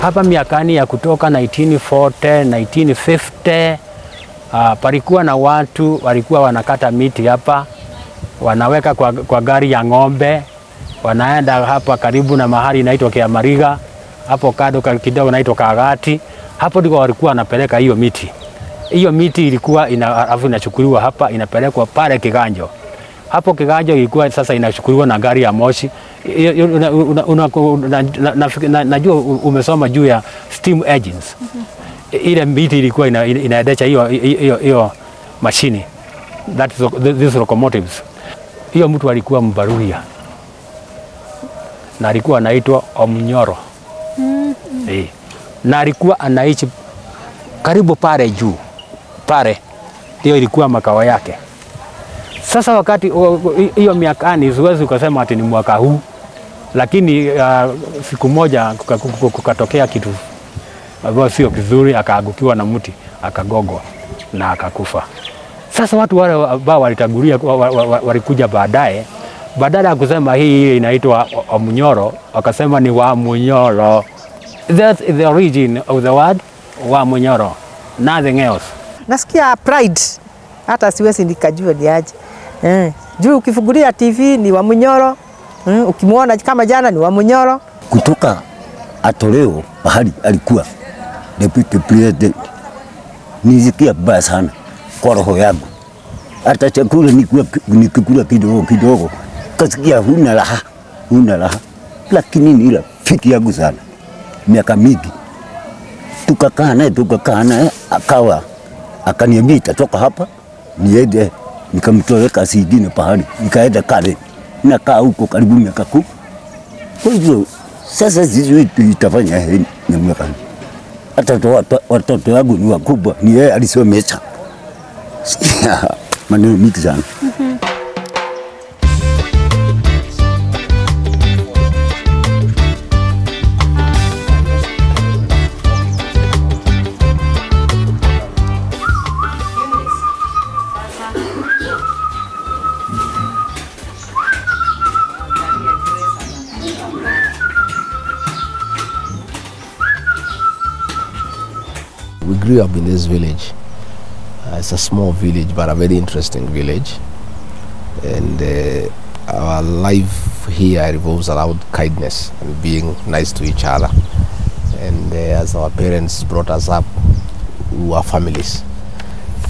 hapa miakani ya kutoka 1940, 1950, palikuwa na watu walikuwa wanakata miti hapa, wanaweka kwa gari ya ng'ombe, wanaenda hapa karibu na mahali inaitwa Kiamariga, hapo kado kidogo inaitwa Kagati, hapo ndiko walikuwa wanapeleka hiyo miti. Hiyo miti ilikuwa inachukuliwa hapa, inapelekwa pale Kiganjo. Hapo Kiganjo ilikuwa sasa inachukuliwa na gari ya moshi. Najua umesoma juu ya steam engines. Ile miti ilikuwa inaendesha hiyo mashini. These locomotives. Hiyo mtu alikuwa Mbaruya. Na alikuwa anaitwa Wamunyoro. Na alikuwa anaishi karibu pale juu. Pale ndio ilikuwa makao yake. Sasa wakati hiyo miakani siwezi kusema ati ni mwaka huu, lakini siku moja kukatokea kitu ambacho sio kizuri, akaagukiwa na mti, akagogwa na akakufa. Sasa watu wale ambao walitangulia walikuja baadaye, badala ya kusema hii inaitwa Wamunyoro, wakasema ni Wamunyoro. That's the origin of the word Wamunyoro, nothing else. Nasikia pride, hata siwezi nikajua ni aje. Juu ukifungulia TV ni Wamunyoro, ukimwona kama jana ni Wamunyoro. Kutoka atoleo pahali alikuwa deputy president, nisikia baya sana kwa roho yangu. Hata chakula nikikula kidogo, kasikia huna raha. Lakini ni rafiki yangu sana, miaka mingi. Tukakaa naye akawa akaniambia itatoka hapa niende, nikamtoleka sidine pahali, nikaenda kale nakaa huko karibu miaka 10. Kwa hivyo sasa sisi tutafanya namna gani? Hata watoto wangu ni wakubwa, ni yeye alisomesha. Maneno mingi sana. We grew up in this village. It's a small village, but a very interesting village. And our life here revolves around kindness and being nice to each other. And as our parents brought us up, we were families.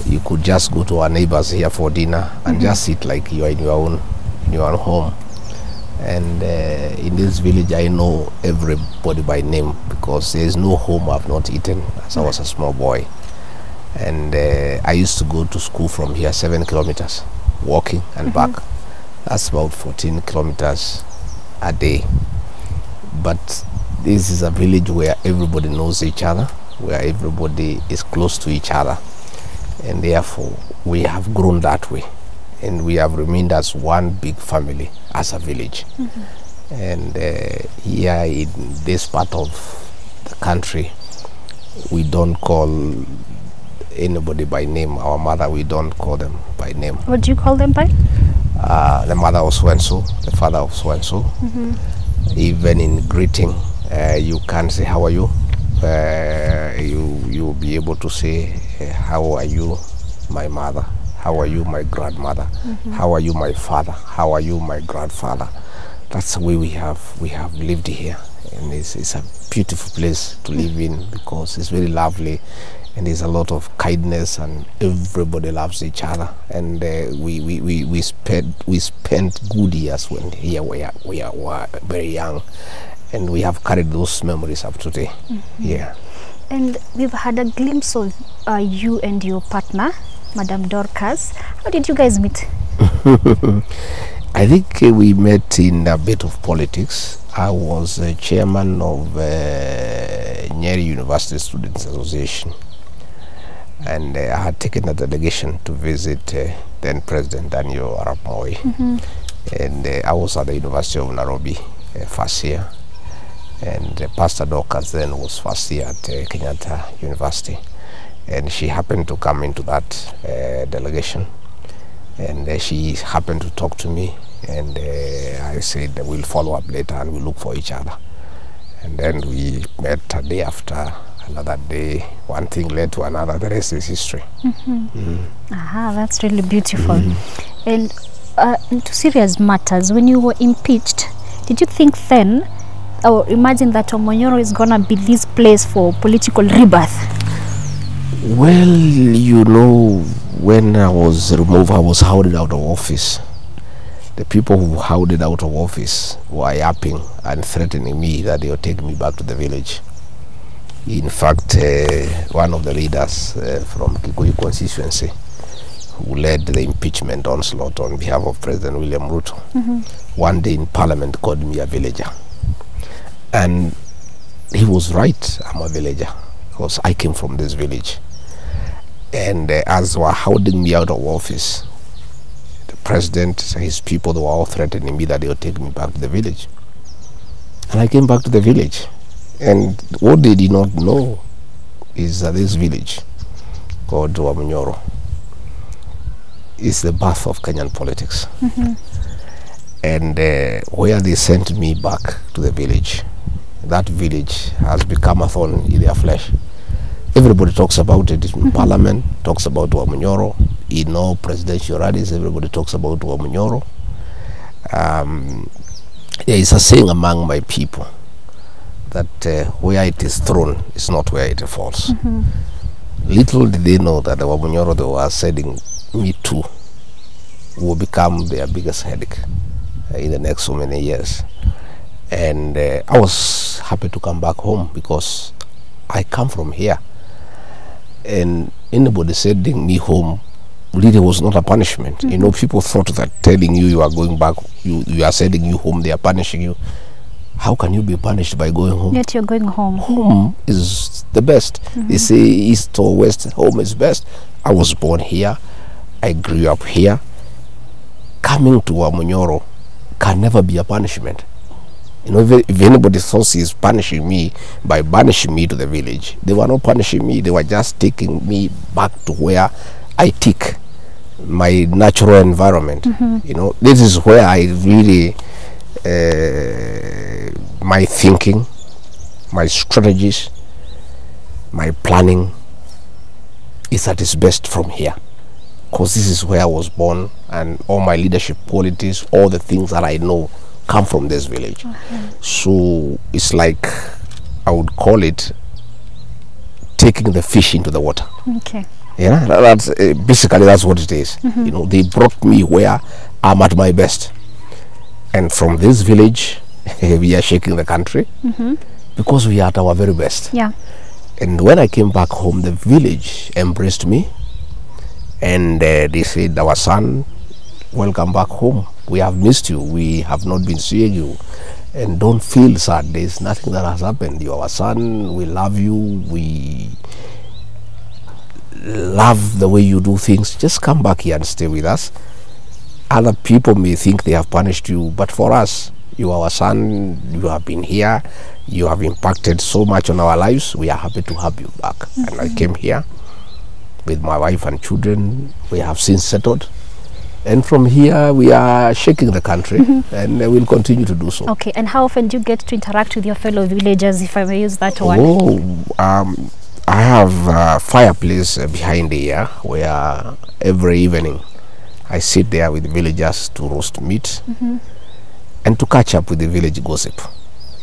You could just go to our neighbors here for dinner and just eat like you are in your own home. And in this village, I know everybody by name because there is no home I've not eaten as I was a small boy. And I used to go to school from here 7 kilometers, walking and back. That's about 14 kilometers a day. But this is a village where everybody knows each other, where everybody is close to each other. And therefore, we have grown that way. And we have remained as one big family, as a village. And here in this part of the country, we don't call anybody by name. Our mother, we don't call them by name. What do you call them by? The mother of so-and-so, the father of so-and-so. Even in greeting, you can't say, how are you? You'll be able to say, how are you, my mother? How are you, my grandmother? How are you, my father? How are you, my grandfather? That's the way we have lived here. And it's a beautiful place to live in because it's very lovely and there's a lot of kindness and everybody loves each other. And we spent good years when here we were very young, and we have carried those memories up today. Yeah. And we've had a glimpse of you and your partner, Madam Dorcas. How did you guys meet? I think we met in a bit of politics. I was chairman of Nyeri University Students Association, and I had taken a delegation to visit then President Daniel Arap Moi. And I was at the University of Nairobi first year, and Pastor Dorcas then was first year at Kenyatta University. And she happened to come into that delegation, and she happened to talk to me, and I said that we'll follow up later and we'll look for each other. And then we met a day after, another day, one thing led to another, the rest is history. Aha, that's really beautiful. And into serious matters, when you were impeached, did you think then, or imagine that Wamunyoro is gonna be this place for political rebirth? Well, you know, when I was removed, I was hounded out of office. The people who hounded out of office were yapping and threatening me that they would take me back to the village. In fact, one of the leaders from Kikuyu constituency, who led the impeachment onslaught on behalf of President William Ruto, one day in Parliament called me a villager. And he was right, I'm a villager, because I came from this village. And as they were hounding me out of office, the president, his people, they were all threatening me that they would take me back to the village. And I came back to the village. And what they did not know is that this village, called Wamunyoro, is the birth of Kenyan politics. And where they sent me back to the village, that village has become a thorn in their flesh. Everybody talks about it in Parliament, talks about Wamunyoro. In all presidential rallies, everybody talks about Wamunyoro. There is a saying among my people that where it is thrown is not where it falls. Little did they know that the Wamunyoro they were sending me to will become their biggest headache in the next so many years. And I was happy to come back home because I come from here. And anybody sending me home really was not a punishment. You know, people thought that telling you you are going back, you are sending you home, they are punishing you. How can you be punished by going home? Yet you're going home. Home is the best. They say east or west, home is best. I was born here. I grew up here. Coming to Wamunyoro can never be a punishment. You know, if anybody thought he's punishing me by banishing me to the village, they were not punishing me. They were just taking me back to where I tick my natural environment. You know, this is where I really, my thinking, my strategies, my planning is at its best from here. Because this is where I was born, and all my leadership qualities, all the things that I know come from this village. So it's like, I would call it taking the fish into the water. Okay. Yeah, that's basically that's what it is. You know, they brought me where I'm at my best, and from this village we are shaking the country because we are at our very best. Yeah. And when I came back home, the village embraced me, and they said, "Our son, welcome back home. We have missed you. We have not been seeing you. And don't feel sad. There's nothing that has happened. You're our son. We love you. We love the way you do things. Just come back here and stay with us. Other people may think they have punished you, but for us, you are our son. You have been here. You have impacted so much on our lives. We are happy to have you back." And I came here with my wife and children. We have since settled. And from here, we are shaking the country, and we'll continue to do so. Okay, and how often do you get to interact with your fellow villagers, if I may use that word? Oh, I have a fireplace behind here where every evening I sit there with villagers to roast meat and to catch up with the village gossip.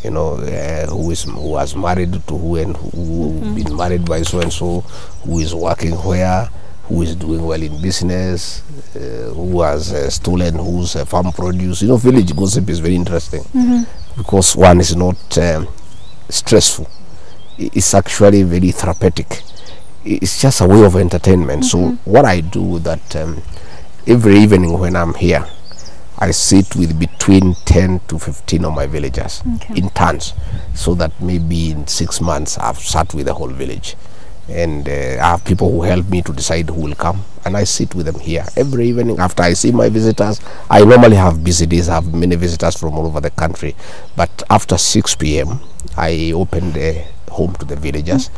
You know, who was married to who, and who been married by so and so, who is working where, who is doing well in business, who has stolen whose farm produce. You know, village gossip is very interesting because one is not stressful. It's actually very therapeutic. It's just a way of entertainment. So what I do that every evening when I'm here, I sit with between 10 to 15 of my villagers in turns, so that maybe in 6 months I've sat with the whole village. And I have people who help me to decide who will come, and I sit with them here every evening. After I see my visitors, I normally have busy days, I have many visitors from all over the country, but after 6 p.m. I open the home to the villagers,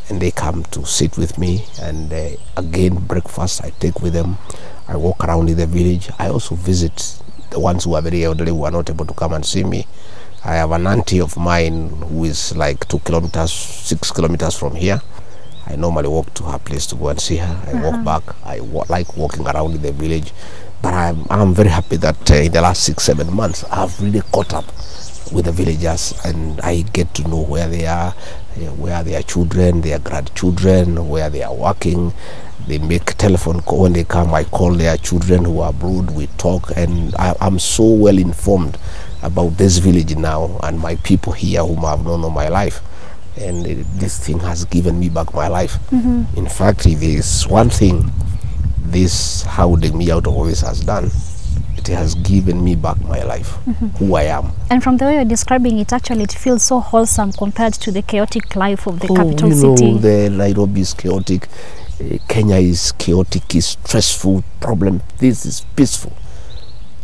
and they come to sit with me, and again, breakfast I take with them. I walk around in the village. I also visit the ones who are very elderly, who are not able to come and see me. I have an auntie of mine who is like 2 kilometers, 6 kilometers from here. I normally walk to her place to go and see her. I walk back. I like walking around in the village. But I'm very happy that in the last 6-7 months, I've really caught up with the villagers, and I get to know where they are, where their children, their grandchildren, where they are working. They make telephone call. When they come, I call their children who are abroad. We talk, and I'm so well informed about this village now and my people here whom I've known all my life. And this thing has given me back my life. In fact, if there's one thing this holding me out of office has done, it has given me back my life, who I am. And from the way you're describing it, actually it feels so wholesome compared to the chaotic life of the capital city. The Nairobi is chaotic, Kenya is chaotic, is stressful, problem. This is peaceful.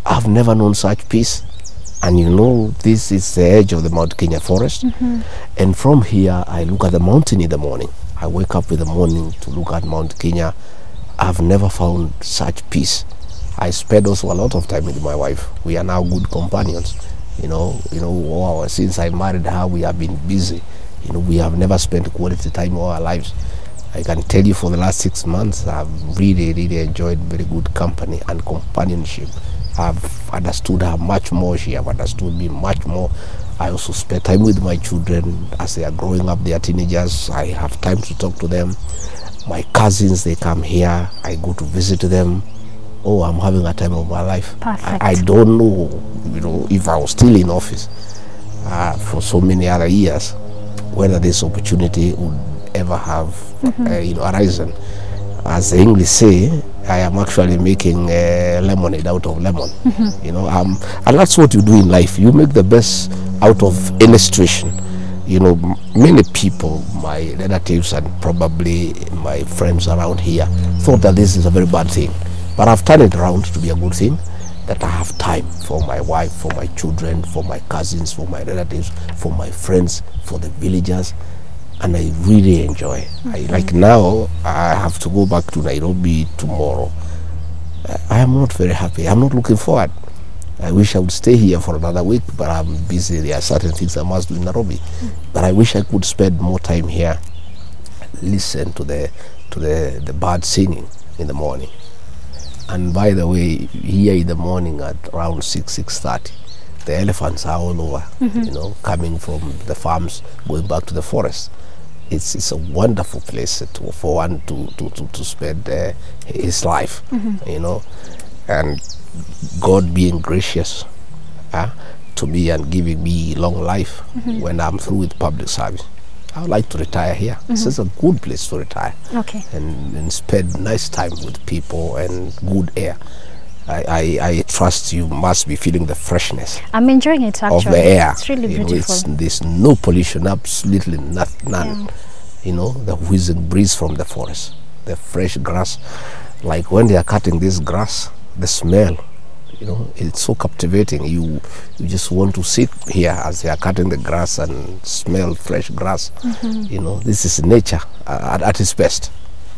I've never known such peace. And you know, this is the edge of the Mount Kenya forest. And from here, I look at the mountain in the morning. I wake up in the morning to look at Mount Kenya. I've never found such peace. I spend also a lot of time with my wife. We are now good companions. Since I married her, we have been busy. We have never spent quality time all our lives. I can tell you for the last 6 months, I've really enjoyed very good company and companionship. I've understood her much more. She have understood me much more. I also spend time with my children as they are growing up. They are teenagers. I have time to talk to them. My cousins, they come here. I go to visit them. Oh, I'm having a time of my life. Perfect. I don't know, if I was still in office for so many other years, whether this opportunity would ever have arisen. As the English say, I am actually making lemonade out of lemon. And that's what you do in life. You make the best out of any situation. Many people, my relatives and probably my friends around here, thought that this is a very bad thing. But I've turned it around to be a good thing, that I have time for my wife, for my children, for my cousins, for my relatives, for my friends, for the villagers, and I really enjoy. Like now, I have to go back to Nairobi tomorrow. I am not very happy. I'm not looking forward. I wish I would stay here for another week, but I'm busy. There are certain things I must do in Nairobi. But I wish I could spend more time here, listen to the bird singing in the morning. And by the way, here in the morning at around 6:30, the elephants are all over, coming from the farms, going back to the forest. It's a wonderful place for one to spend his life, and God being gracious to me and giving me long life when I'm through with public service. I would like to retire here. This is a good place to retire. Okay. And spend nice time with people and good air. I trust you must be feeling the freshness. I'm enjoying it actually. Of the air. It's really beautiful. There's no pollution, absolutely none. The whizzing breeze from the forest, the fresh grass. Like when they are cutting this grass, the smell, it's so captivating. You just want to sit here as they are cutting the grass and smell fresh grass. This is nature at its best.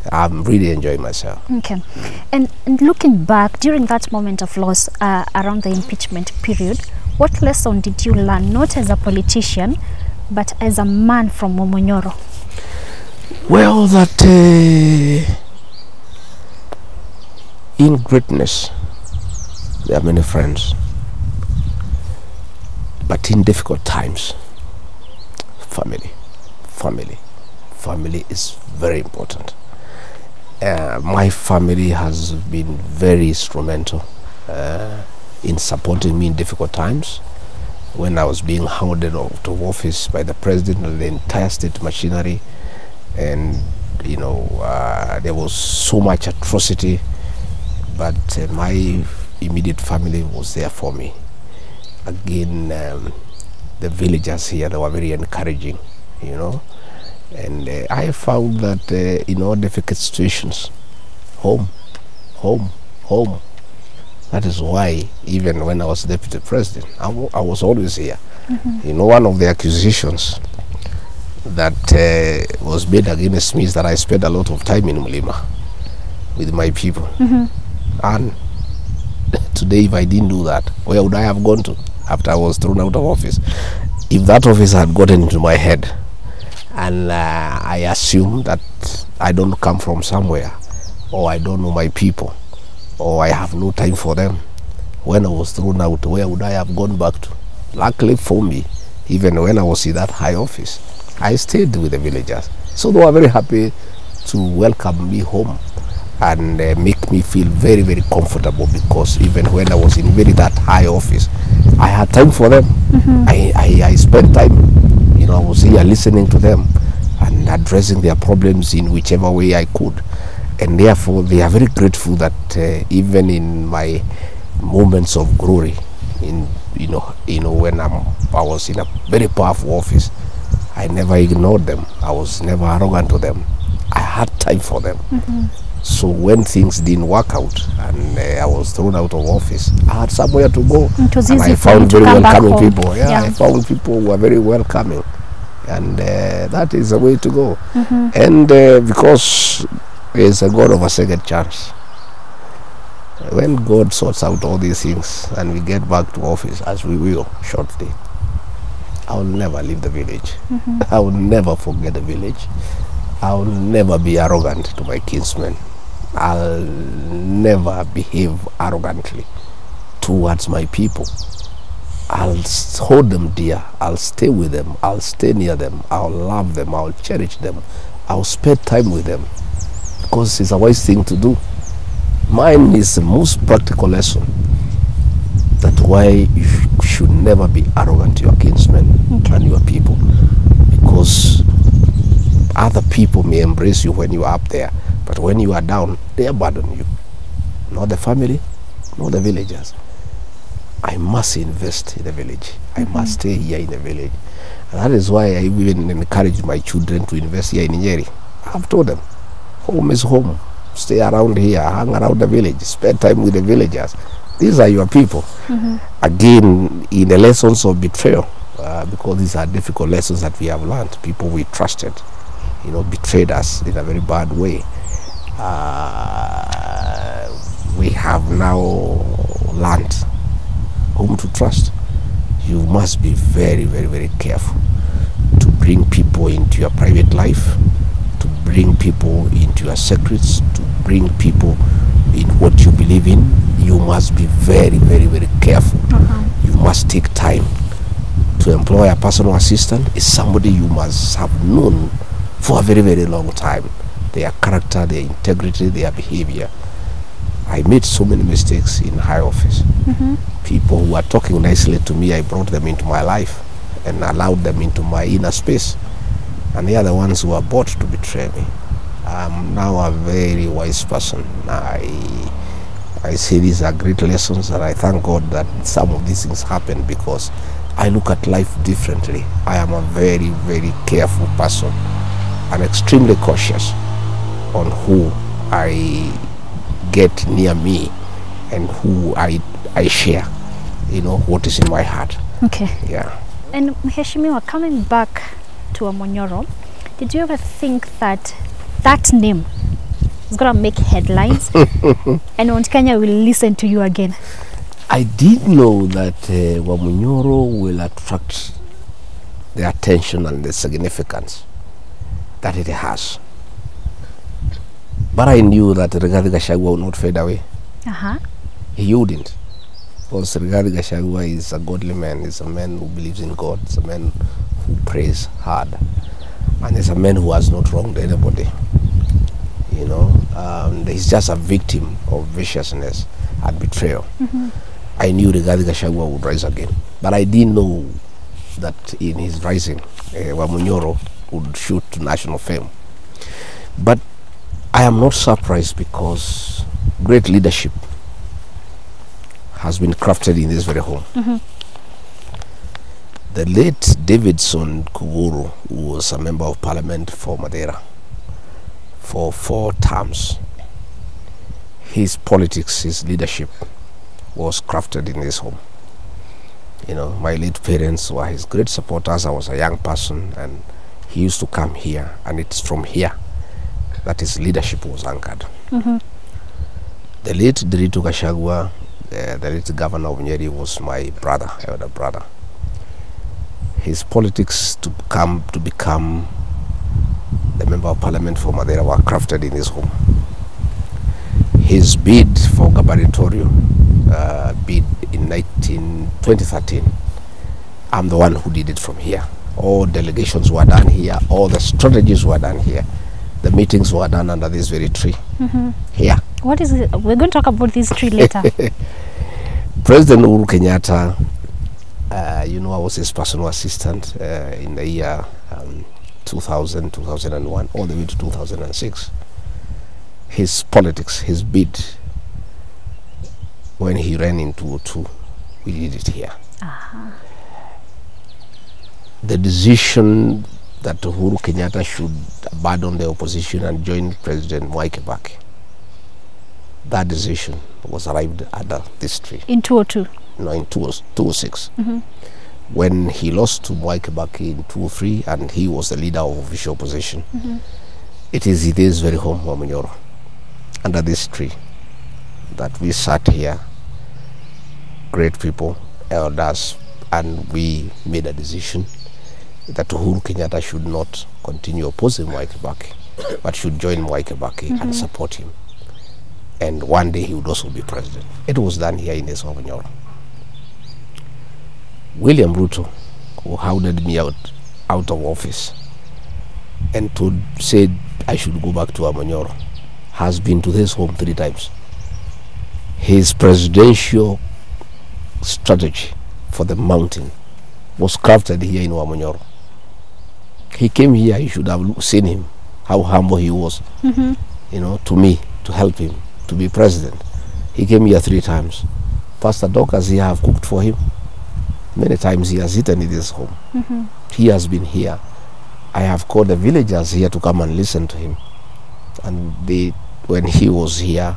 I'm really enjoying myself. Okay. And looking back, during that moment of loss, around the impeachment period, what lesson did you learn, not as a politician, but as a man from Wamunyoro? Well, that in greatness, there are many friends, but in difficult times, family is very important. My family has been very instrumental in supporting me in difficult times. When I was being hounded out of office by the president and the entire state machinery, and there was so much atrocity, but my immediate family was there for me. Again, the villagers here, they were very encouraging, and I found that in all difficult situations, home. That is why even when I was deputy president, I was always here. One of the accusations that was made against me is that I spent a lot of time in Mulima with my people. And today, if I didn't do that, where would I have gone to? after I was thrown out of office. If that office had gotten into my head, and I assume that I don't come from somewhere, or I don't know my people, or I have no time for them, when I was thrown out, where would I have gone back to? Luckily for me, even when I was in that high office, I stayed with the villagers. So they were very happy to welcome me home and make me feel very, very comfortable, because even when I was in that high office, I had time for them. I spent time, you know, I was here listening to them and addressing their problems in whichever way I could. And therefore, they are very grateful that even in my moments of glory, when I was in a very powerful office, I never ignored them. I was never arrogant to them. I had time for them. So when things didn't work out and I was thrown out of office, I had somewhere to go. It was and easy I for you found to very come back welcoming home. people. Yeah, I found people who were very welcoming. And that is the way to go. And because there's a God of a second chance. When God sorts out all these things and we get back to office, as we will shortly, I will never leave the village. I will never forget the village. I will never be arrogant to my kinsmen. I'll never behave arrogantly towards my people. I'll hold them dear. I'll stay with them. I'll stay near them. I'll love them. I'll cherish them. I'll spend time with them, because it's a wise thing to do. Mine is the most practical lesson. That's why you should never be arrogant to your kinsmen and your people, because other people may embrace you when you are up there, but when you are down, they abandon you. Not the family, not the villagers. I must invest in the village. I must stay here in the village. And that is why I even encourage my children to invest here in Nyeri. I've told them, home is home. Stay around here, hang around the village, spend time with the villagers. These are your people. Again, in the lessons of betrayal, because these are difficult lessons that we have learned. People we trusted, betrayed us in a very bad way. We have now learned whom to trust. You must be very, very, very careful to bring people into your private life, to bring people into your secrets, to bring people in what you believe in. You must be very, very, very careful. You must take time. To employ a personal assistant is somebody you must have known for a very, very long time. Their character, their integrity, their behavior. I made so many mistakes in high office. People who were talking nicely to me, I brought them into my life and allowed them into my inner space. And they are the ones who are bought to betray me. I'm now a very wise person. I say these are great lessons, and I thank God that some of these things happen because I look at life differently. I am a very, very careful person. I'm extremely cautious on who I get near me and who I share, what is in my heart. Okay. Yeah. And Mheshimiwa, coming back to Wamunyoro, did you ever think that that name is going to make headlines and Mount Kenya will listen to you again? I did know that Wamunyoro will attract the attention and the significance that it has. But I knew that Rigathi Gachagua would not fade away. He wouldn't. Because Rigathi Gachagua is a godly man. He's a man who believes in God. He's a man who prays hard. And he's a man who has not wronged anybody. He's just a victim of viciousness and betrayal. I knew Rigathi Gachagua would rise again. But I didn't know that in his rising, Wamunyoro would shoot to national fame. But I am not surprised, because great leadership has been crafted in this very home. The late Davidson Kuguru, who was a member of parliament for Madeira for 4 terms, his politics, his leadership was crafted in this home. My late parents were his great supporters. I was a young person and he used to come here, and it's from here that his leadership was anchored. The late Rigathi Gachagua the late governor of Nyeri was my brother, elder brother. His politics to become the member of parliament for Madeira were crafted in his home. His bid for gubernatorial bid in 2013, I'm the one who did it from here. All delegations were done here, all the strategies were done here. The meetings were done under this very tree. Here. What is it? We're going to talk about this tree later. President Uhuru Kenyatta, you know, I was his personal assistant in the year 2000, 2001, all the way to 2006. His politics, his bid, when he ran in 2002, we did it here. The decision that Uhuru Kenyatta should abandon the opposition and join President Mwai Kibaki, that decision was arrived at this tree. In 202? No, in 2006. When he lost to Mwai Kibaki in 2003 and he was the leader of official opposition. It is his very home, Wamunyoro, under this tree, that we sat here, great people, elders, and we made a decision that Uhuru Kenyatta should not continue opposing Mwai Kibaki, but should join Mwai Kibaki and support him. And one day he would also be president. It was done here in this Wamunyoro. William Ruto, who hounded me out of office and said I should go back to Wamunyoro, has been to this home 3 times. His presidential strategy for the mountain was crafted here in Wamunyoro. He came here, you should have seen him, how humble he was, you know, to me, to help him, to be president. He came here 3 times. Pastor Dorcas here have cooked for him. Many times he has eaten in this home. He has been here. I have called the villagers here to come and listen to him. And when he was here,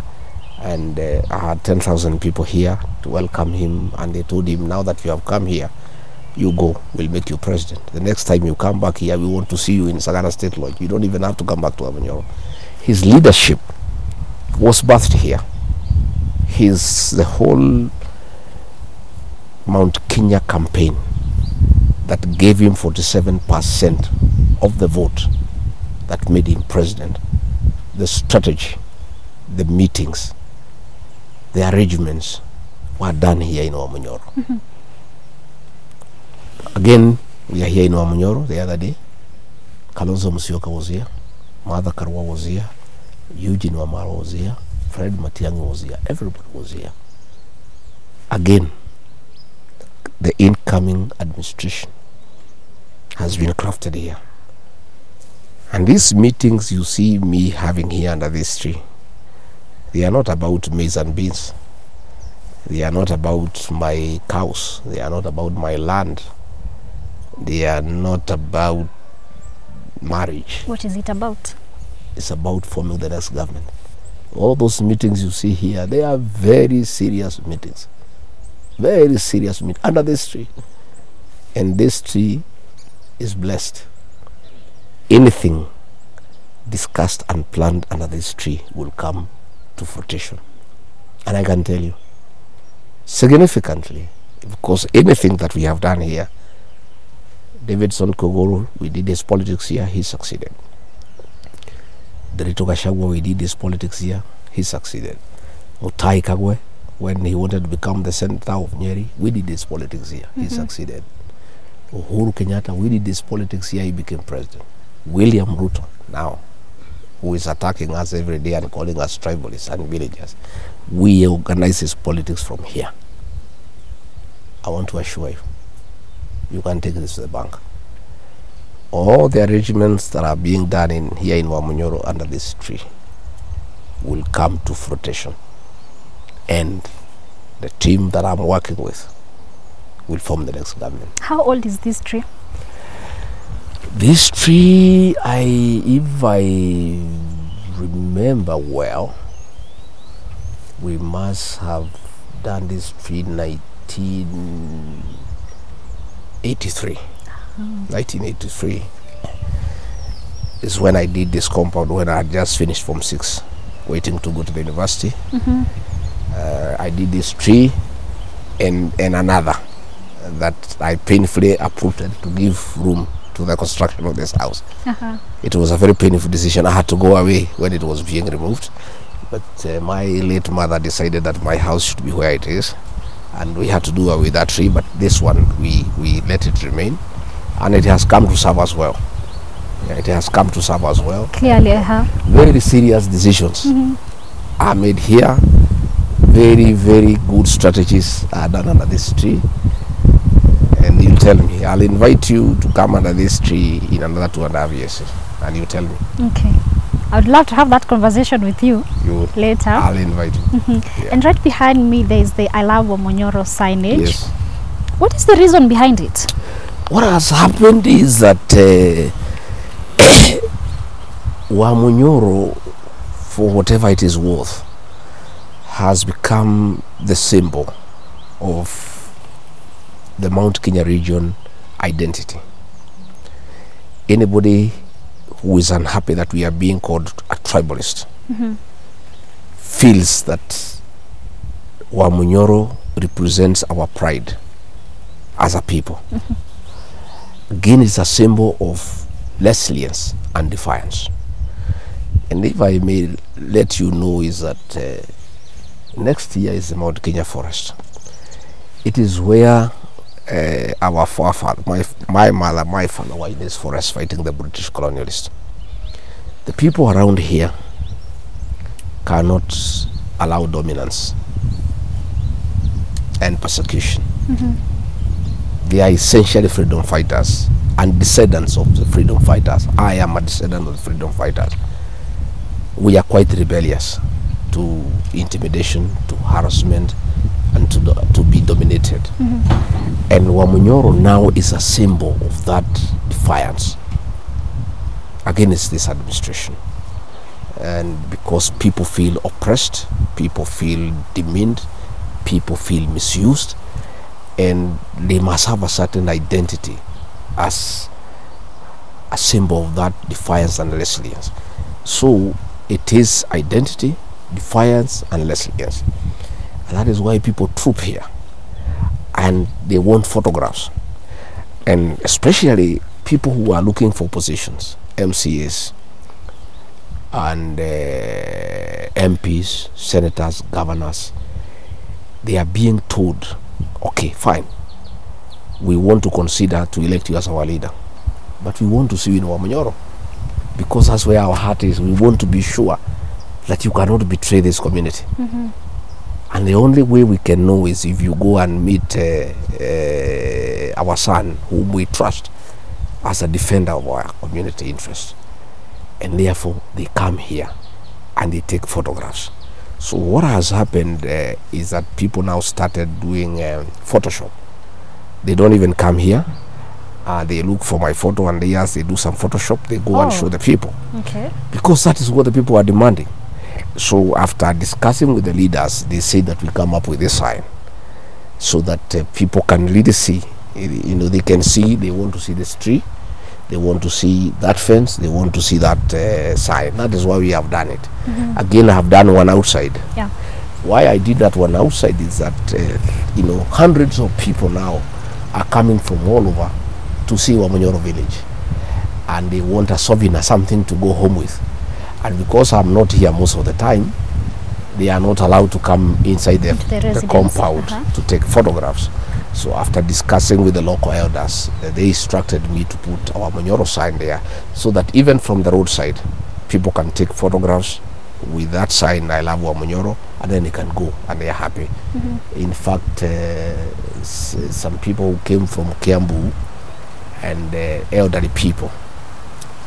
and I had 10,000 people here to welcome him, and they told him, now that you have come here, you go, we'll make you president. The next time you come back here, we want to see you in Sagana State Lodge. You don't even have to come back to Wamunyoro. His leadership was birthed here. The whole Mount Kenya campaign that gave him 47% of the vote that made him president. The strategy, the meetings, the arrangements were done here in Wamunyoro. Again, we are here in Wamunyoro the other day. Kalonzo Musyoka was here, Martha Karua was here, Eugene Wamalwa was here, Fred Matiang'i was here, everybody was here. Again, the incoming administration has been crafted here. And these meetings you see me having here under this tree, they are not about maize and beans. They are not about my cows. They are not about my land. They are not about marriage. What is it about? It's about forming the next government. All those meetings you see here, they are very serious meetings. Very serious meetings under this tree. And this tree is blessed. Anything discussed and planned under this tree will come to fruition. And I can tell you, significantly, because anything that we have done here, Davidson Kogoro, we did his politics here, he succeeded. Rigathi Gachagua, we did his politics here, he succeeded. Mutahi Kagwe, when he wanted to become the senator of Nyeri, we did his politics here, he succeeded. Uhuru Kenyatta, we did his politics here, he became president. William Ruto, now, who is attacking us every day and calling us tribalists and villagers, we organize his politics from here. I want to assure you, you can take this to the bank. All the arrangements that are being done here in Wamunyoro under this tree will come to fruition. And the team that I'm working with will form the next government. How old is this tree? This tree, if I remember well, we must have done this tree in 1983. 1983 is when I did this compound, when I had just finished Form 6, waiting to go to the university. I did this tree and another that I painfully uprooted to give room to the construction of this house. It was a very painful decision. I had to go away when it was being removed, but my late mother decided that my house should be where it is, and we had to do away with that tree. But this one, we let it remain, and it has come to serve us well. Yeah, it has come to serve us well. Clearly, Very serious decisions are made here. Very, very good strategies are done under this tree. And you tell me, I'll invite you to come under this tree in another 2.5 years, and you tell me. Okay. I would love to have that conversation with you later. I'll invite you. Yeah. And right behind me, there is the I Love Wamunyoro signage. Yes. What is the reason behind it? What has happened is that Wamunyoro, for whatever it is worth, has become the symbol of the Mount Kenya region identity. Anybody who is unhappy that we are being called a tribalist feels that Wamunyoro represents our pride as a people. Again, it's a symbol of resilience and defiance. And if I may let you know, is that next year is the Mount Kenya forest. It is where our forefather, my mother, my father were in this forest fighting the British colonialists. The people around here cannot allow dominance and persecution. They are essentially freedom fighters and descendants of the freedom fighters. I am a descendant of the freedom fighters. We are quite rebellious to intimidation, to harassment, and to be dominated. And Wamunyoro now is a symbol of that defiance against this administration. And because people feel oppressed, people feel demeaned, people feel misused, and they must have a certain identity as a symbol of that defiance and resilience. So it is identity, defiance, and resilience. And that is why people troop here, and they want photographs. And especially people who are looking for positions, MCAs and MPs, senators, governors, they are being told, okay, fine, we want to consider to elect you as our leader, but we want to see you in Wamunyoro, because that's where our heart is. We want to be sure that you cannot betray this community. And the only way we can know is if you go and meet our son, whom we trust as a defender of our community interests. And therefore, they come here and they take photographs. So what has happened is that people now started doing Photoshop. They don't even come here. They look for my photo, and they do some Photoshop. They go and show the people. Okay. Because that is what the people are demanding. So after discussing with the leaders, they say that we come up with this sign so that people can really see. You know, they can see, they want to see this tree, they want to see that fence, they want to see that sign. That is why we have done it. Again, I have done one outside. Yeah. Why I did that one outside is that, you know, hundreds of people now are coming from all over to see Wamunyoro village, and they want a souvenir, something to go home with. And because I'm not here most of the time, they are not allowed to come inside the compound to take photographs. So after discussing with the local elders, they instructed me to put our Wamunyoro sign there, so that even from the roadside, people can take photographs with that sign, I Love Wamunyoro, and then they can go and they are happy. In fact, some people who came from Kiambu and elderly people,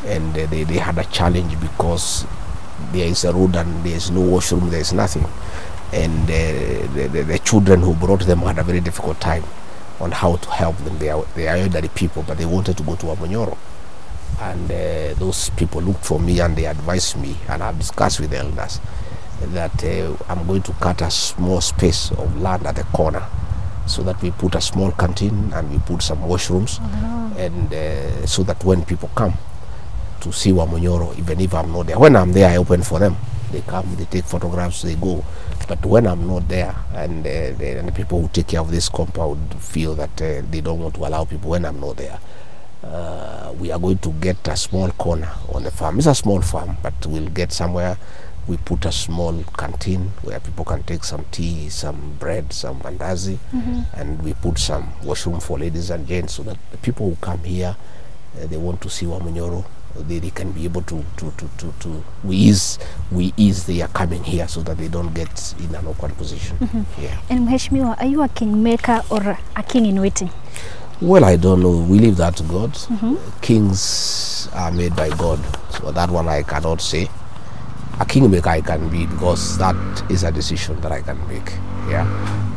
and they had a challenge because there is a road and there is no washroom, there is nothing. And the children who brought them had a very difficult time on how to help them. They are elderly people, but they wanted to go to Wamunyoro. And those people looked for me and they advised me, and I've discussed with the elders that I'm going to cut a small space of land at the corner so that we put a small canteen and we put some washrooms, and so that when people come to see Wamunyoro, even if I'm not there, when I'm there, I open for them. they come, they take photographs, they go. But when I'm not there, and the people who take care of this compound feel that they don't want to allow people when I'm not there, we are going to get a small corner on the farm. It's a small farm, but we'll get somewhere. We put a small canteen where people can take some tea, some bread, some mandazi, and we put some washroom for ladies and gents, so that the people who come here, they want to see Wamunyoro, they can be able to we ease their coming here, so that they don't get in an awkward position. Yeah. And Mheshimiwa, are you a kingmaker or a king in waiting? Well, I don't know. We leave that to God. Kings are made by God, so that one I cannot say. A kingmaker I can be, because that is a decision that I can make. Yeah,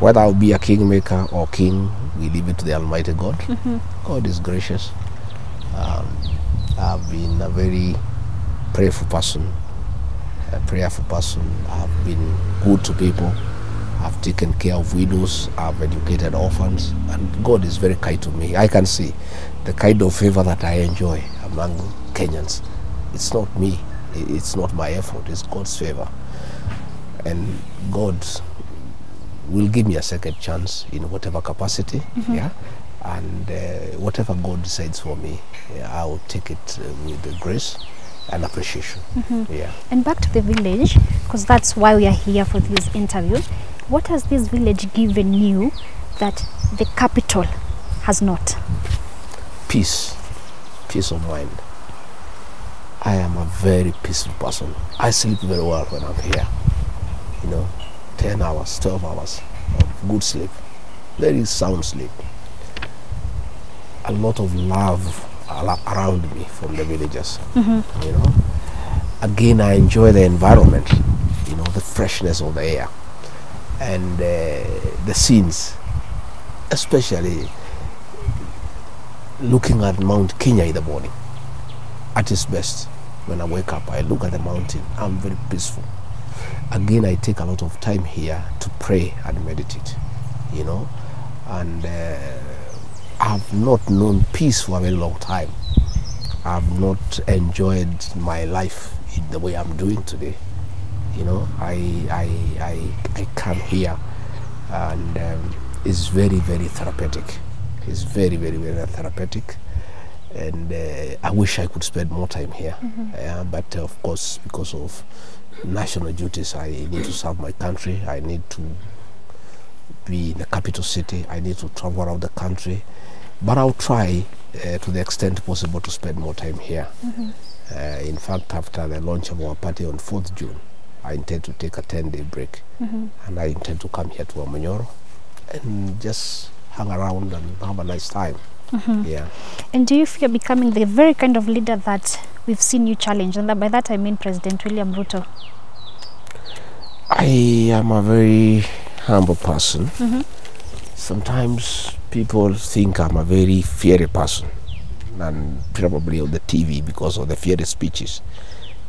whether I'll be a kingmaker or king, we leave it to the Almighty God. God is gracious. I've been a very prayerful person. I've been good to people. I've taken care of widows. I've educated orphans, and God is very kind to me. I can see the kind of favor that I enjoy among Kenyans. It's not me. It's not my effort. It's God's favor, and God will give me a second chance in whatever capacity. Yeah, and whatever God decides for me, I will take it with the grace and appreciation. Yeah. And back to the village, because that's why we are here for this interview. What has this village given you that the capital has not? Peace of mind. I am a very peaceful person. I sleep very well when I'm here. 10 hours, 12 hours of good sleep, very sound sleep. A lot of love around me from the villagers. Again, I enjoy the environment, the freshness of the air, and the scenes, especially looking at Mount Kenya in the morning. At its best, when I wake up, I look at the mountain. I'm very peaceful. Again, I take a lot of time here to pray and meditate, and I've not known peace for a very long time. I've not enjoyed my life in the way I'm doing today. I come here, and it's very, very therapeutic. It's very, very, very therapeutic. And I wish I could spend more time here, but of course, because of national duties, I need to serve my country. I need to be in the capital city. I need to travel around the country, but I'll try to the extent possible to spend more time here. In fact, after the launch of our party on 4th June, I intend to take a 10-day break, and I intend to come here to Wamunyoro and just hang around and have a nice time. Yeah. And do you feel becoming the very kind of leader that we've seen you challenge? And by that I mean President William Ruto. I am a very humble person. Sometimes people think I'm a very fiery person, and probably on the TV, because of the fiery speeches,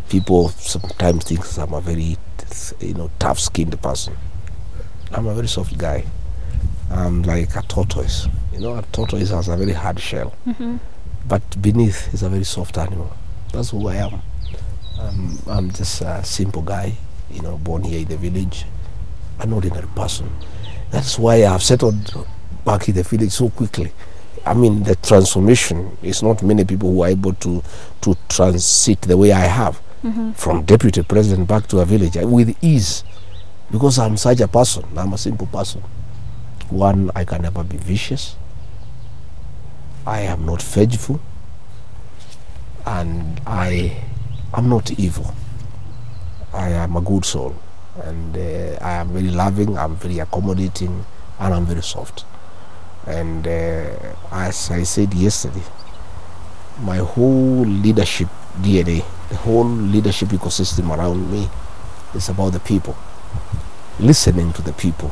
people sometimes think I'm a very tough-skinned person. I'm a very soft guy. I'm like a tortoise. A tortoise has a very hard shell, but beneath is a very soft animal. That's who I am. I'm just a simple guy, born here in the village, an ordinary person. That's why I have settled back in the village so quickly. I mean, the transformation is not many people who are able to transit the way I have, from deputy president back to a village with ease, because I'm such a person. I'm a simple person. One, I can never be vicious. I am not vengeful, and I am not evil. I am a good soul, and I am very loving, I'm very accommodating, and I'm very soft. And as I said yesterday, my whole leadership DNA, the whole leadership ecosystem around me is about the people, listening to the people,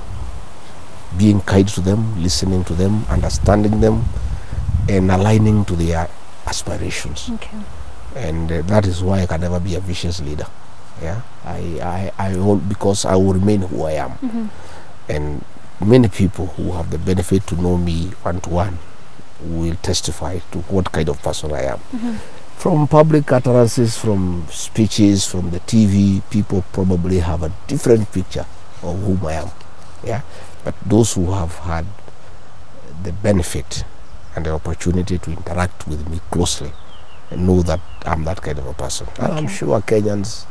being kind to them, listening to them, understanding them, and aligning to their aspirations. And that is why I can never be a vicious leader. Yeah, because I will remain who I am. And many people who have the benefit to know me one-to-one will testify to what kind of person I am. From public utterances, from speeches, from the TV, people probably have a different picture of whom I am. Yeah, but those who have had the benefit and the opportunity to interact with me closely know that I'm that kind of a person. And I'm sure Kenyans,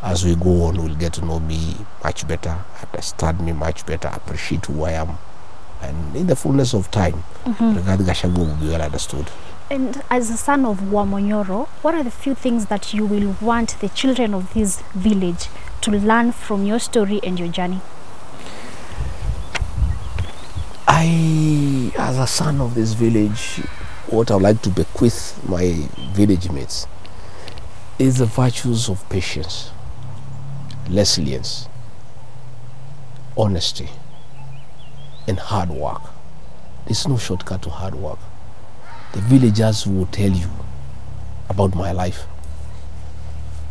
as we go on, will get to know me much better, understand me much better, appreciate who I am. And in the fullness of time, Rigathi Gachagua will be well understood. And as a son of Wamunyoro, what are the few things that you will want the children of this village to learn from your story and your journey? As a son of this village, what I would like to bequeath my village mates is the virtues of patience, resilience, honesty, and hard work. There's no shortcut to hard work. The villagers will tell you about my life.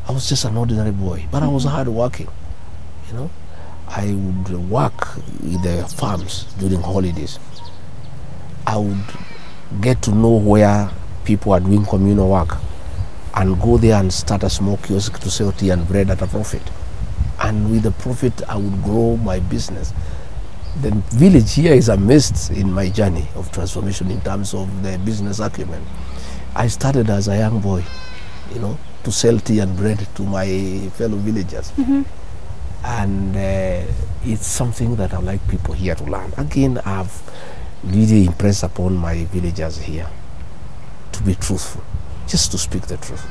I was just an ordinary boy, but I was hard working, you know. I would work in the farms during holidays. I would get to know where people are doing communal work and go there and start a small kiosk to sell tea and bread at a profit. And with the profit, I would grow my business. The village here is a mist in my journey of transformation in terms of the business acumen. I started as a young boy, you know, to sell tea and bread to my fellow villagers. And it's something that I like people here to learn. Again, I've really impressed upon my villagers here to be truthful, just to speak the truth,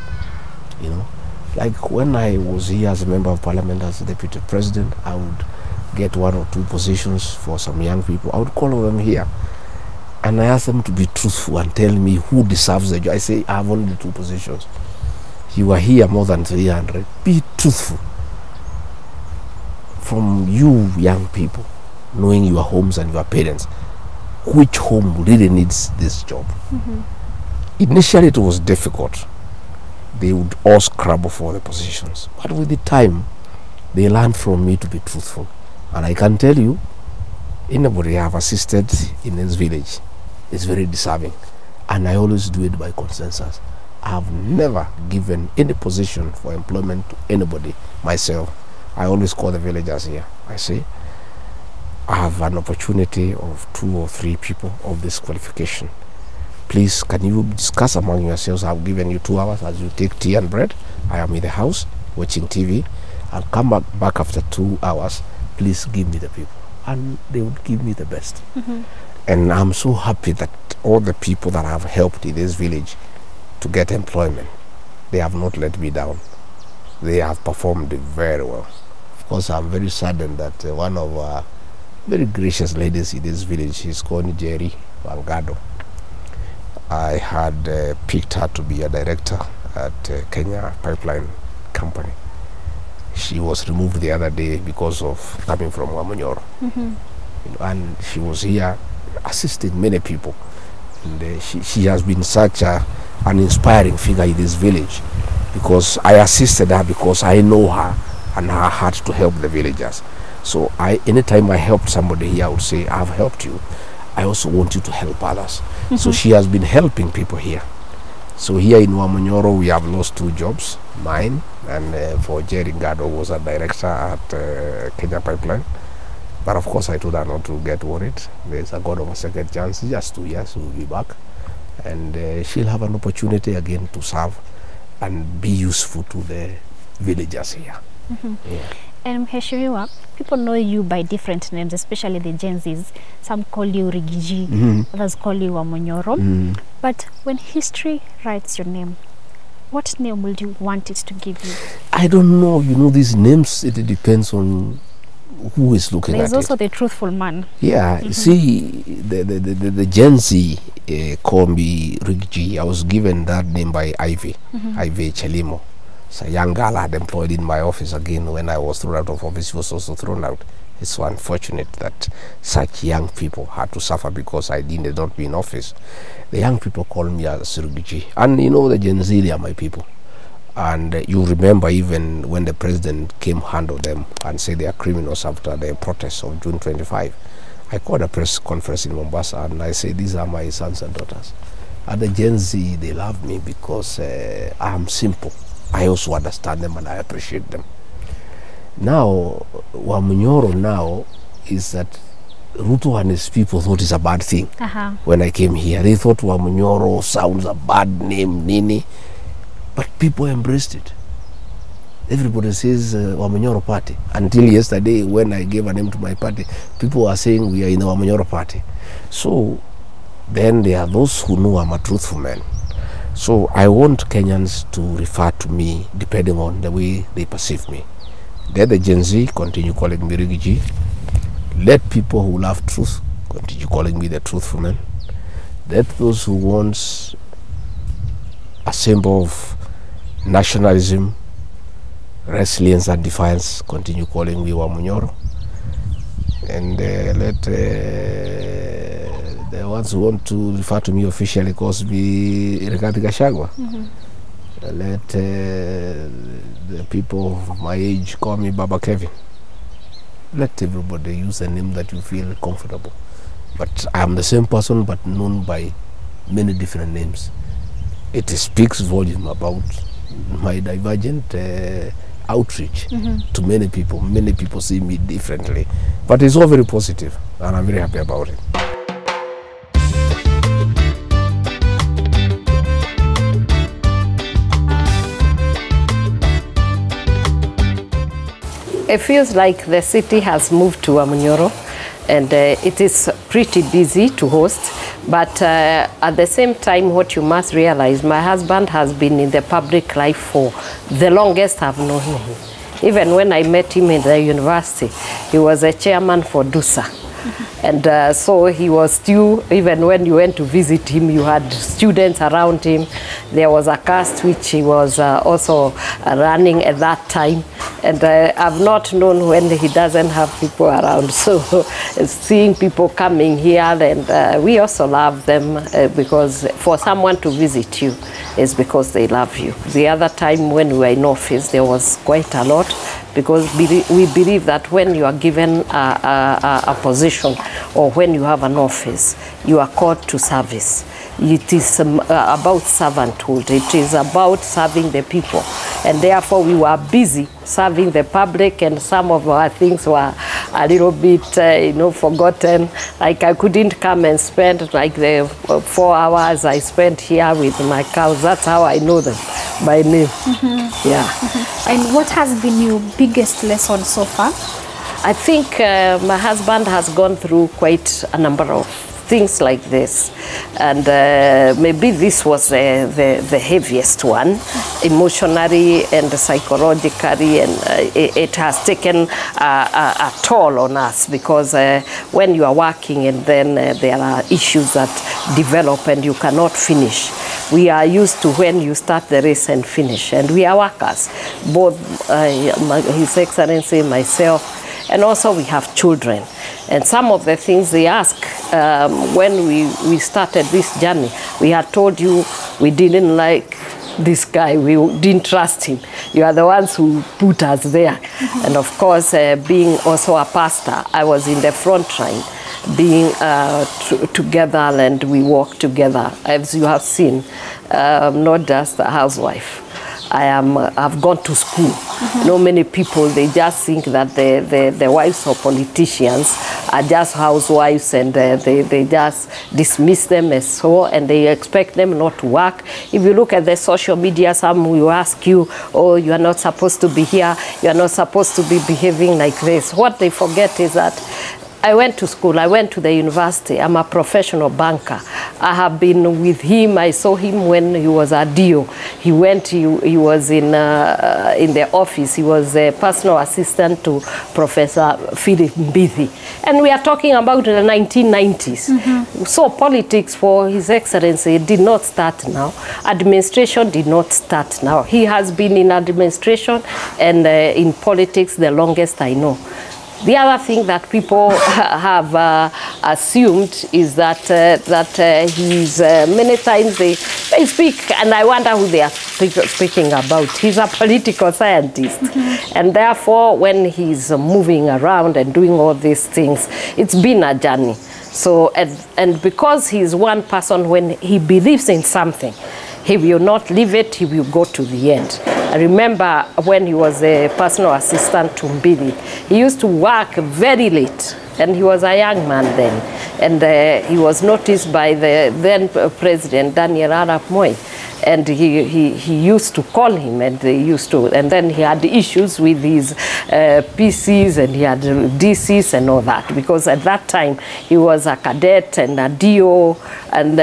you know. Like when I was here as a member of parliament, as a deputy president, I would get 1 or 2 positions for some young people. I would call them here and I ask them to be truthful and tell me who deserves the job. I say, I have only 2 positions. You are here more than 300. Be truthful. From you young people, knowing your homes and your parents, which home really needs this job? Initially it was difficult. They would all scrabble for the positions. But with the time, they learned from me to be truthful. And I can tell you, anybody I have assisted in this village is very deserving. And I always do it by consensus. I have never given any position for employment to anybody myself. I always call the villagers here. I say, I have an opportunity of 2 or 3 people of this qualification. Please, can you discuss among yourselves? I've given you 2 hours as you take tea and bread. I am in the house watching TV. I'll come back after 2 hours. Please give me the people. And they would give me the best. And I'm so happy that all the people that have helped in this village to get employment, they have not let me down. They have performed very well. Of course, I'm very saddened that one of our very gracious ladies in this village, she's called Jerry Wangado. I had picked her to be a director at Kenya Pipeline Company. She was removed the other day because of coming from Wamunyoro. You know, and she was here assisting many people. And she has been such an inspiring figure in this village, because I assisted her because I know her and her heart to help the villagers. So anytime I helped somebody here, I would say, I've helped you. I also want you to help others. So she has been helping people here. So here in Wamunyoro, we have lost 2 jobs, mine and for Jerry Ngado was a director at Kenya Pipeline. But of course, I told her not to get worried. There's a God of a second chance. Just 2 years, we'll be back. And she'll have an opportunity again to serve and be useful to the villagers here. Yeah. And Mheshimiwa, people know you by different names, especially the Gen Zs. Some call you Rigiji, others call you Wamunyoro. But when history writes your name, what name would you want it to give you? I don't know. You know, these names, it depends on who is looking at it. There's also the truthful man. Yeah, you see, the Gen Z call me Rigiji. I was given that name by Ivy, Ivy Chelimo. It's a young girl I had employed in my office again when I was thrown out of office. She was also thrown out. It's so unfortunate that such young people had to suffer because I did not be in office. The young people call me as Rigiji. And you know, the Gen Z are my people. And you remember even when the president came handle them and say they are criminals after the protests of June 25. I called a press conference in Mombasa and I said, these are my sons and daughters. And the Gen Z, they love me because I'm simple. I also understand them and I appreciate them. Now, Wamunyoro now is that Ruto and his people thought it's a bad thing. When I came here, they thought Wamunyoro sounds a bad name, Nini, but people embraced it. Everybody says Wamunyoro party. Until yesterday, when I gave a name to my party, people were saying we are in the Wamunyoro party. So then there are those who know I'm a truthful man. So I want Kenyans to refer to me depending on the way they perceive me. Let the Gen Z continue calling me Rigiji. Let people who love truth continue calling me the truthful man. Let those who want a symbol of nationalism, resilience and defiance continue calling me Wamunyoro. And let the ones who want to refer to me officially call me Rigathi Gachagua. Let the people of my age call me Baba Kevin. Let everybody use a name that you feel comfortable. But I am the same person but known by many different names. It speaks volume about my divergent outreach to many people. Many people see me differently. But it's all very positive and I'm very happy about it. It feels like the city has moved to Wamunyoro, and it is pretty busy to host. But at the same time, what you must realize, my husband has been in the public life for the longest I've known him. Even when I met him in the university, he was a chairman for DUSA. And so he was still, even when you went to visit him, you had students around him. There was a cast which he was also running at that time. And I've not known when he doesn't have people around. So seeing people coming here, and we also love them because for someone to visit you is because they love you. The other time when we were in office, there was quite a lot, because we believe that when you are given a position or when you have an office, you are called to service. It is about servanthood. It is about serving the people. And therefore we were busy serving the public, and some of our things were a little bit, forgotten. Like I couldn't come and spend like the 4 hours I spent here with my cows. That's how I know them by name. Yeah. And what has been your biggest lesson so far? I think my husband has gone through quite a number of things like this, and maybe this was the heaviest one, emotionally and psychologically, and it has taken a toll on us, because when you are working and then there are issues that develop and you cannot finish. We are used to when you start the race and finish, and we are workers, both His Excellency, myself, and also we have children. And some of the things they ask, when we started this journey, we had told you we didn't like this guy, we didn't trust him. You are the ones who put us there. And of course, being also a pastor, I was in the front line, being together, and we walk together. As you have seen, not just a housewife. I've gone to school. Not many people, they just think that the wives of politicians are just housewives, and they just dismiss them as so, and they expect them not to work. If you look at the social media, some will ask you, oh, you are not supposed to be here, you are not supposed to be behaving like this. What they forget is that I went to school, I went to the university, I'm a professional banker. I have been with him, I saw him when he was a DO. He was in the office, he was a personal assistant to Professor Philip Mbithi. And we are talking about the 1990s. So politics for His Excellency did not start now. Administration did not start now. He has been in administration and in politics the longest I know. The other thing that people have assumed is that he's many times they speak, and I wonder who they are speaking about. He's a political scientist, and therefore when he's moving around and doing all these things, it's been a journey. So, and because he's one person, when he believes in something, he will not leave it, he will go to the end. I remember when he was a personal assistant to Mbili, he used to work very late, and he was a young man then. And he was noticed by the then President, Daniel Arap Moi. And he used to call him, and and then he had issues with his PCs, and he had DCs and all that, because at that time he was a cadet and a DO, and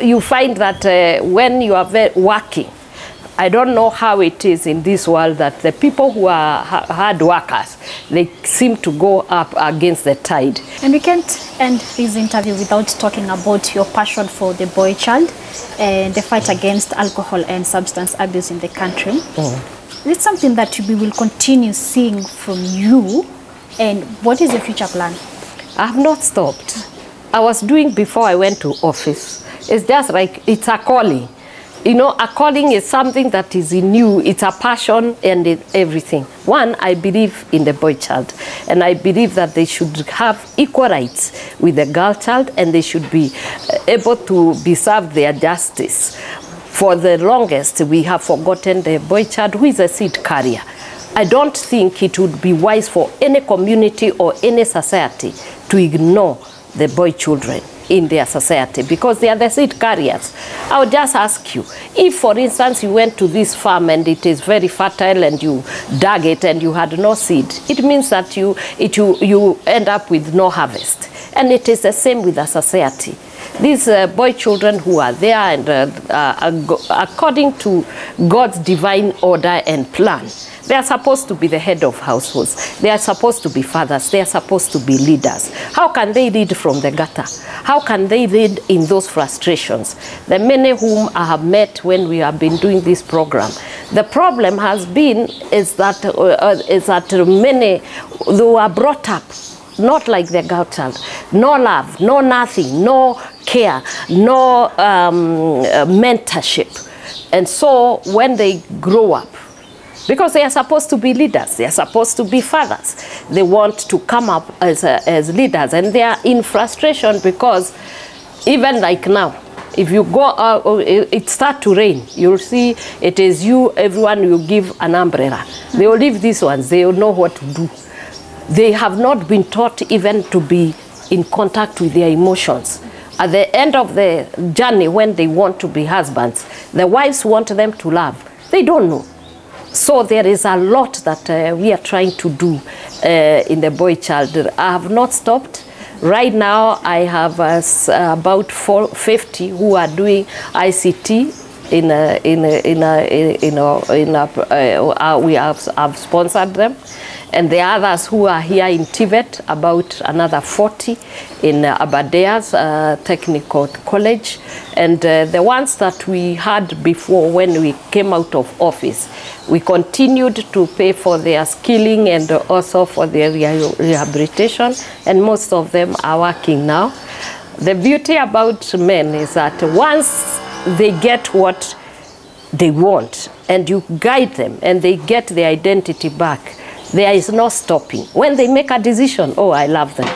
you find that when you are working, I don't know how it is in this world that the people who are hard workers, they seem to go up against the tide. And we can't end this interview without talking about your passion for the boy child and the fight against alcohol and substance abuse in the country. Is it something that we will continue seeing from you? And what is your future plan? I have not stopped. I was doing before I went to office. It's just like, it's a calling. You know, a calling is something that is in you. It's a passion and everything. One, I believe in the boy child. And I believe that they should have equal rights with the girl child, and they should be able to be served their justice. For the longest, we have forgotten the boy child, who is a seed carrier. I don't think it would be wise for any community or any society to ignore the boy children in their society, because they are the seed carriers. I would just ask you, if for instance you went to this farm and it is very fertile and you dug it and you had no seed, it means that you end up with no harvest. And it is the same with the society. These boy children who are there, and according to God's divine order and plan, they are supposed to be the head of households. They are supposed to be fathers. They are supposed to be leaders. How can they lead from the gutter? How can they lead in those frustrations? The many whom I have met when we have been doing this program, the problem has been is that many, they were brought up not like the girl child. No love, no nothing, no care, no mentorship. And so when they grow up, because they are supposed to be leaders, they are supposed to be fathers, they want to come up as leaders, and they are in frustration because even like now, if you go out, it starts to rain, you'll see it is you, everyone will give an umbrella. They will leave these ones, they will know what to do. They have not been taught even to be in contact with their emotions. At the end of the journey, when they want to be husbands, the wives want them to love. They don't know. So there is a lot that we are trying to do in the boy child. I have not stopped. Right now, I have about 50 who are doing ICT. We have sponsored them. And the others who are here in Tibet, about another 40 in Abadea's Technical College. And the ones that we had before when we came out of office, we continued to pay for their skilling and also for their rehabilitation. And most of them are working now. The beauty about men is that once they get what they want and you guide them and they get their identity back, there is no stopping. When they make a decision, oh, I love them.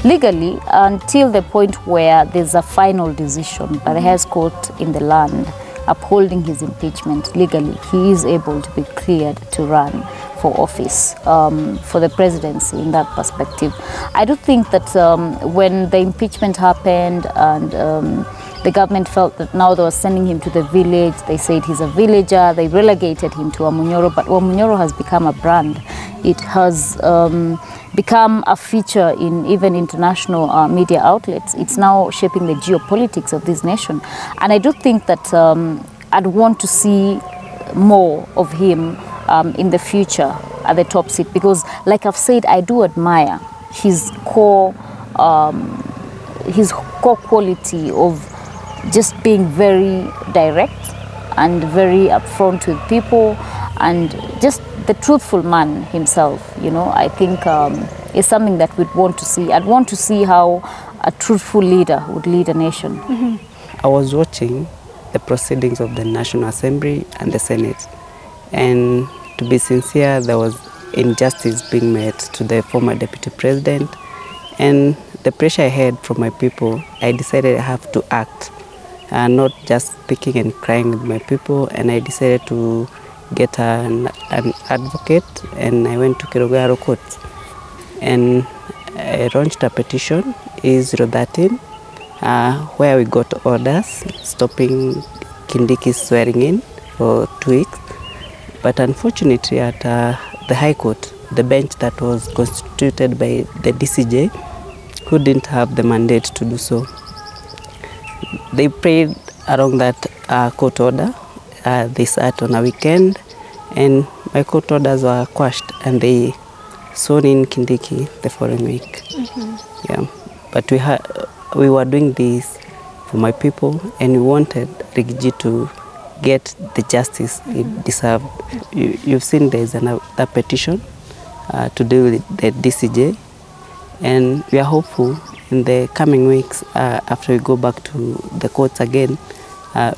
Legally, until the point where there's a final decision by the highest court in the land upholding his impeachment, legally, he is able to be cleared to run for office, for the presidency in that perspective. I do think that when the impeachment happened and the government felt that now they were sending him to the village, they said he's a villager, they relegated him to Wamunyoro, but Wamunyoro has become a brand. It has become a feature in even international media outlets. It's now shaping the geopolitics of this nation. And I do think that I'd want to see more of him in the future at the top seat, because like I've said, I do admire his core quality of just being very direct and very upfront with people and just the truthful man himself. You know, I think is something that we'd want to see. I'd want to see how a truthful leader would lead a nation. Mm-hmm. I was watching the proceedings of the National Assembly and the Senate, and to be sincere, there was injustice being made to the former Deputy President, and the pressure I had from my people, I decided I have to act, not just speaking and crying with my people, and I decided to get an advocate, and I went to Kirogaro Court, and I launched a petition, E013, where we got orders stopping Kindiki's swearing in for 2 weeks. But unfortunately at the High Court, the bench that was constituted by the DCJ, who didn't have the mandate to do so, they prayed around that court order. They sat on a weekend, and my court orders were quashed, and they sworn in Kindiki the following week. Yeah, but we were doing this for my people, and we wanted Rigathi to get the justice he deserved. You've seen there's a petition to do with the DCJ, and we are hopeful in the coming weeks, after we go back to the courts again,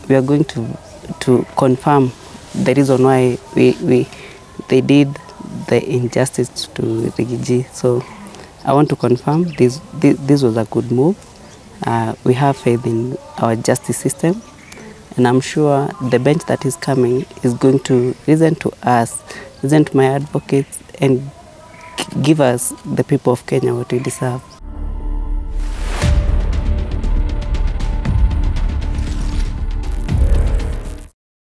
we are going to confirm the reason why they did the injustice to Rigathi. So I want to confirm this was a good move. We have faith in our justice system, and I'm sure the bench that is coming is going to listen to us, listen to my advocates, and give us, the people of Kenya, what we deserve.